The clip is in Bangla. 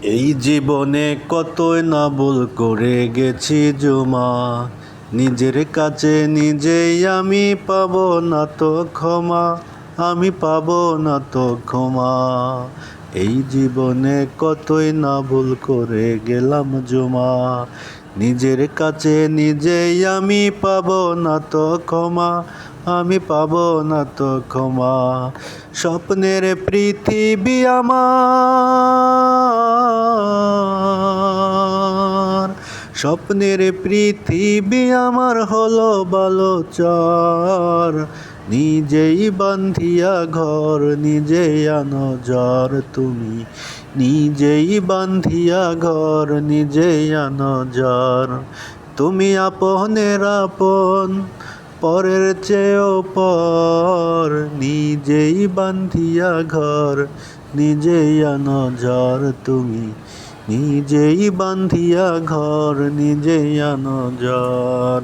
এই জীবনে কতই না ভুল করে গেছি জমা, নিজের কাছে নিজেই আমি পাবো না তো ক্ষমা, আমি পাবো না তো ক্ষমা। এই জীবনে কতই না ভুল করে গেলাম জমা, নিজের কাছে নিজেই আমি পাবো না তো ক্ষমা, আমি পাবো না তো ক্ষমা। স্বপ্নের পৃথিবী আমার, স্বপ্নের পৃথিবী আমার হলো বালোচর, নিজেই বান্ধিয়া ঘর নিজেই আনো জ্বর তুমি, নিজেই বান্ধিয়া ঘর নিজেই আনো জ্বর। তুমি আপনের আপন, পরের চেয়েও পর, নিজেই বান্ধিয়া ঘর নিজেই আনো জ্বর তুমি, নিজেই বান্ধিয়া ঘর নিজেই আনো জ্বর।